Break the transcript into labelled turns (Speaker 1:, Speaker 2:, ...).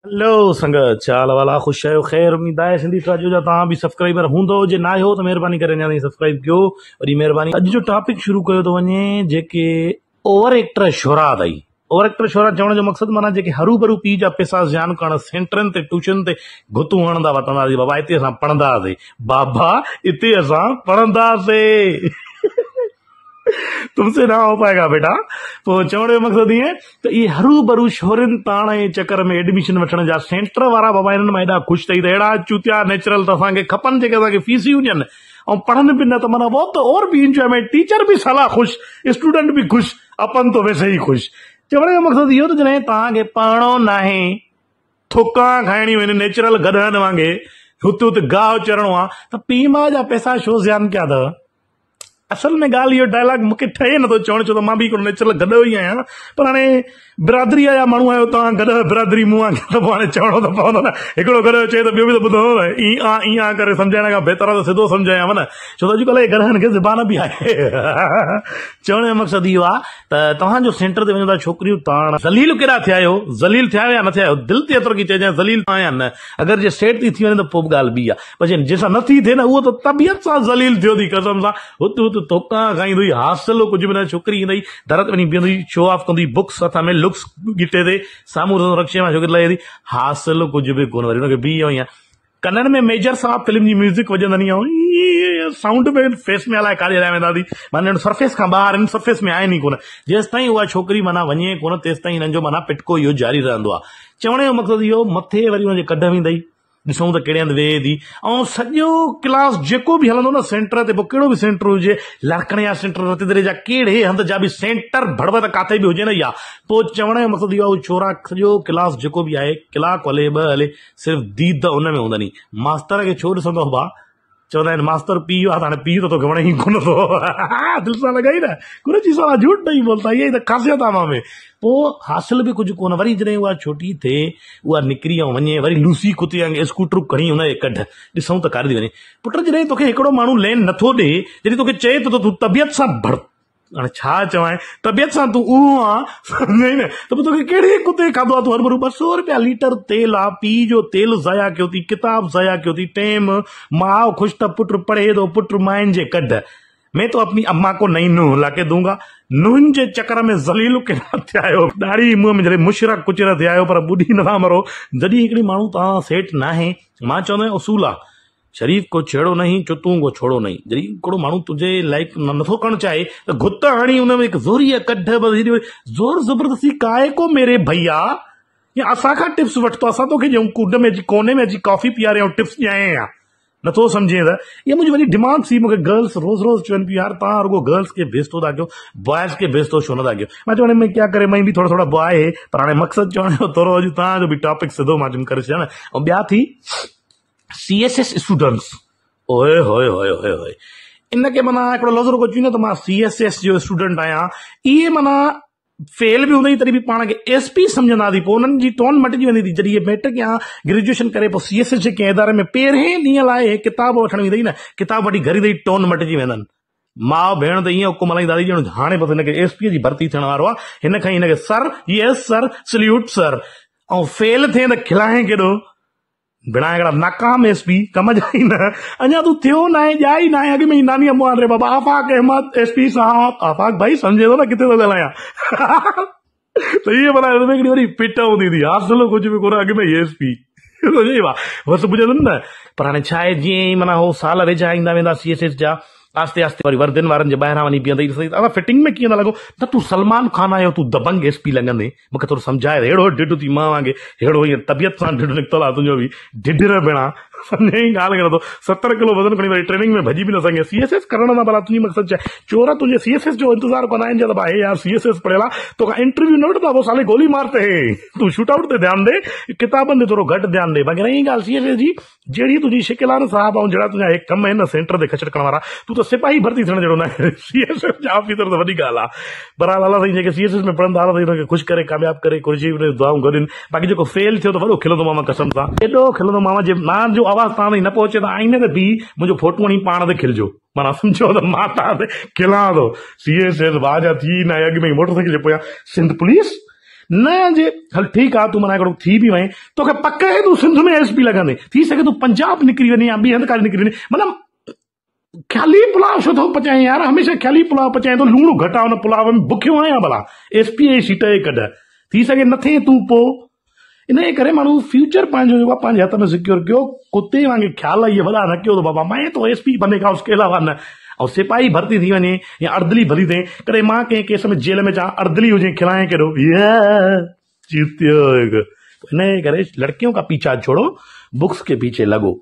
Speaker 1: Hello संगत चाल वाला ख़ुश आहियो ख़ैर उम्मीद आहे सिंधी ट्राजो जा तव्हां बि सब्सक्राइबर हूंदो जे ना आहियो त महिरबानी करे अञा ताईं सब्सक्राइब कयो। वरी महिरबानी अॼु जो टॉपिक शुरू कयो थो वञे जेके ओवर एक्टर शोहरा अथई। ओवर एक्टर शोहरा चवण जो मक़सदु माना जेके हरू भरू पीउ जा पैसा ज़ियान करण सेंटरनि ते ट्यूशन ते गुतूं हणंदा वठंदासीं। बाबा हिते असां पढ़ंदा हुआसीं, बाबा हिते असां पढ़ंदासीं तुमसे ना हो पाएगा बेटा। पोइ चवण जो मक़सदु ईअं त इहे हरू भरू शोहरनि ताण जे चकर में एडमिशन वठण जा सेंटर वारा बाबा हिननि मां एॾा ख़ुशि अथई त अहिड़ा चूतिया नेचुरल त असांखे खपनि जेके असांखे फीसियूं ॾियनि ऐं पढ़नि बि न त माना वो त और बि इंजॉयमेंट, टीचर बि साला ख़ुशि, स्टूडेंट बि ख़ुशि, अपन तो वैसे ई ख़ुशि। चवण जो मक़सदु इहो त जॾहिं तव्हांखे पढ़णो नाहे, थुका खाइणियूं आहिनि नेचुरल गधनि वांगुरु, हुते हुते गाहु चरणो आहे त पीउ माउ जा पैसा छो ज़ियान कया अथव। असल में ॻाल्हि इहो डायलॉग मूंखे ठहे नथो चवण, छो त मां बि हिकिड़ो नेचुरल गधो ई आहियां, पर हाणे बिरादरी जा माण्हू आहियो तव्हां, गॾु बिरादरी मूं आहे त पोइ हाणे चवणो त पवंदो न। हिकिड़ो गॾु चए त ॿियो बि त ॿुधो न, ईअं करे सम्झाइण खां बहितर आहे त सिधो सम्झायांव न, छो त अॼुकल्ह गॾनि खे ज़बान बि आहे चवण जो मक़सदु इहो आहे त तव्हांजो सेंटर ते वञो था छोकिरियूं ताण ज़लील केॾा थिया आहियो, ज़लील थिया आहियो या न थिया आहियो, दिलि ते एतिरो की चइजांइ ज़लील या न। अगरि जे सेट थी वञे त पोइ बि ॻाल्हि ॿी आहे, पर जंहिंसां नथी थिए न उहो त तबियत सां ज़लील थियो थी कसम सां। हुते हुते तोका खाईंदी, हासिल कुझु बि न, छोकिरी ईंदई दर ते वञी बीहंदी, शो ऑफ कंदी, बुक्स हथ में, लुक्स गिटे ते साम्हूं रक्शे मां छोकिरी लहे थी, हासिल कुझु बि कोन, वरी हुनखे बीह या कननि में मेजर साहब फिल्म जी म्यूज़िक वॼंदनी आहे, साउंड में फेस में अलाए काॾे हलाए वेंदा थी, माना सरफेस खां ॿाहिरि आहिनि, सरफेस में आहिनि ई कोन। जेसि ताईं उहा छोकिरी माना वञे कोन तेसि ताईं हिननि जो माना पिटको इहो जारी रहंदो आहे। चवण जो मक़सदु इहो, मथे वरी हुनजे कढ वेंदई, ॾिसूं त कहिड़े हंधि वेहे थी, ऐं सॼो क्लास जेको बि हलंदो न सेंटर ते, पोइ कहिड़ो बि सेंटर हुजे, लाखणे जा सेंटर, रतिदरे जा, कहिड़े हंधि जा बि सेंटर भड़व त काथे बि हुजे न, या पोइ चवण जो मक़सदु इहो आहे छोरा सॼो क्लास जेको बि आहे, कलाकु हले ॿ हले, सिर्फ़ु दीद हुन में हूंदनी। मास्तर खे छो ॾिसंदो भाउ, चवंदा आहिनि मास्तर पीउ आहे त हाणे पीउ त तोखे वणे ई कोन थो दिलि सां लॻाई न, कुरची साला झूठ नहीं बोलता, इहा ई त ख़ासियत आहे मां में। पोइ हासिल बि कुझु कोन, वरी जॾहिं उहा छोटी थिए, उहा निकिरी ऐं वञे, वरी लूसी कुते वांगुरु स्कूटर खणी हुनजे कढ, ॾिसूं त काॾे थी वञे। पुट जॾहिं तोखे हिकिड़ो माण्हू लेन नथो ॾे, जॾहिं तोखे चए थो त तूं तबियत सां भड़, हाणे छा चवां, तबियत सां तूं उहो आहे सम्झाई न, त पोइ तोखे कहिड़े कुते खाधो आहे। तूं हर भरू 200 रुपया लीटर तेल आहे, पीउ जो तेल ज़ाया कयो थी, किताब ज़ाया कयो थी, टेम माउ ख़ुशि त पुट पढ़े थो, पुट माइन जे कढ मैं तो अपनी अम्मा को नई नूह लाके दूंगा। नूहनि जे चकर में ज़लील केॾा थिया आहियो, ॾाढी मुंहं में जॾहिं मुशरक कुचर थिया आहियो, पर ॿुधी नथा मरो। जॾहिं हिकिड़ी माण्हू तव्हां सेठ न आहे, मां चवंदो आहियां उसूल आहे, शरीफ को छेड़ो नहीं, चुतूं को छोड़ो नहीं। जॾहिं हिकिड़ो माण्हू तुंहिंजे लाइक नथो करणु चाहे त गुत हणी हुन में हिकु ज़ोरीअ कढ, ज़ोर ज़बरदस्ती काहे को मेरे भैया, या असांखां टिप्स वठितो, असां तोखे ॾियूं कुंड में अची कोने में अची कॉफ़ी पीआरे ऐं टिप्स ॾियां या नथो सम्झे त। इहा मुंहिंजी वॾी डिमांड थी, मूंखे गर्ल्स रोज़ रोज़ चवनि पियूं यार तव्हां रुगो गर्ल्स खे बेइज़्ज़तो था कयो, बॉयज़ खे बेइज़्ज़तो छो नथा कयो। मां चवण में क्या करे, मैं बि थोरो थोरो बॉय आहे, पर हाणे मक़सदु चवण जो थोरो अॼु तव्हांजो बि टॉपिक सिधो मां करे छॾियां न। ऐं ॿिया थी CSS स्टूडेंट्स, ओए होए होए होए होए, इनखे माना हिकिड़ो लफ़्ज़ रुगो चई न त मां CSS जो स्टूडेंट आहियां, इहे माना फेल बि हूंदई तॾहिं बि पाण खे SP सम्झंदा थी, पोइ हुननि जी टोन मटिजी वेंदी थी। जॾहिं मैट्रिक या ग्रेजुएशन करे पोइ CSS जे कंहिं इदारे में पहिरें ॾींहं लाइ किताब वठण वेंदई न, किताब वठी घर ईंदई, टोन मटिजी वेंदनि। माउ भेण त ईअं हुकुम हलाई दादी ॼण हाणे बसि हिनखे SP जी भर्ती थियण वारो आहे, हिन खां हिनखे सर, यस सर, सल्यूट सर, ऐं फेल थिए त खिलाए केॾो, बिना हिकिड़ा नाकाम SP कम जा ई न, अञा तूं थियो न आहे, ॼाई न आहे, अॻु में ई नानी अम्मा रे बाबा आफ़ाक अहमद SP साहब, आफ़ाक भाई सम्झे थो न किथे थो ॻाल्हायां त इहे माना हिन में हिकिड़ी वरी पिट हूंदी थी, हासिल कुझु बि कोन, अॻु में ई SP बसि ॿुधंदुमि न। पर हाणे छा आहे, जीअं ई माना हो साल वेझा ईंदा वेंदा CSS जा, आस्ते आस्ते वरी वर्दन वारनि जे ॿाहिरां वञी बीहंदई, ॾिसंदी फिटिंग में कीअं था लॻो, त तूं सलमान खान आहियो, तूं दबंग SP लॻंदे, मूंखे थोरो सम्झाए, अहिड़ो ढिढ थी मां वांगुरु, अहिड़ो हीअं तबियत सां ढिढ निकितल आहे तुंहिंजो बि, ढिढर भेणा सम्झे ई ॻाल्हि करे थो, 70 किलो वज़न खणी वरी ट्रेनिंग में भॼी बि न सघे। CSS करण सां भला तुंहिंजी मक़सदु छा आहे, चोर तुंहिंजे CSS जो इंतज़ारु कंदा आहिनि, जब भाई यार CSS पढ़ियल आहे, तोखां इंटरव्यू न वठंदा, पोइ साले गोली मारते, तूं शूट आउट ते ध्यानु ॾे, किताबनि ते थोरो घटि ध्यानु ॾे। बाक़ी रही ॻाल्हि CSS जी, जहिड़ी तुंहिंजी शिकिल आहे न साहब, ऐं जहिड़ा तुंहिंजा कम आहिनि न सेंटर ते खचड़ करण वारा, तूं त सिपाही भर्ती थियण जहिड़ो न आहे। CSS जा ऑफिसर त वॾी ॻाल्हि आहे। बरहाल अलाह साईं जेके CSS में पढ़ंदा अलाह साईं हुनखे ख़ुशि करे, कामयाबु करे, कुर्जी दुआऊं गॾु। बाक़ी जेको फेल थियो त वॾो खिलंदो मामा कसम सां, एॾो खिलंदो मामा, जे मां जो आवाज़ तव्हां ताईं न पहुचे त आईने ते बीह मुंहिंजो फोटो खणी पाण ते खिलजो, माना सम्झो त मां तव्हां ते खिलां थो। CSS बाजा थी न, अॻु में मोटरसाइकिल जे पोयां सिंध पुलिस न जे हल ठीकु आहे, तूं माना हिकिड़ो थी बि वहीं, तोखे पक आहे तूं सिंध में एसपी लॻंदे, थी सघे तूं पंजाब निकिरी वञे या ॿी हंधि काॾे निकिरी वञे। मतिलबु ख़्याली पुलाव छो थो पचाए यार, हमेशह ख़्याली पुलाव पचाए थो, लूणु घटि आहे हुन पुलाव में, बुखियो आहियां भला, एसपी जी सीट जे कढ, थी सघे न थिए तूं पोइ। इन जे करे माण्हू फ्यूचर पंहिंजो जेको आहे पंहिंजे हथ में सिक्योर कयो, कुते वांगुरु ख़्याल इहे वॾा न कयो त बाबा मैं तो एसपी बनेगा उसके अलावा न, ऐं सिपाही भर्ती थी वञे या अर्दली भली थिए, कॾहिं मां कंहिं केस में जेल में चाह अर्दली हुजे खिलाए केॾो चूतियो। इन जे करे लड़कियों का पीछा छोड़ो, बुक्स के पीछे लगो।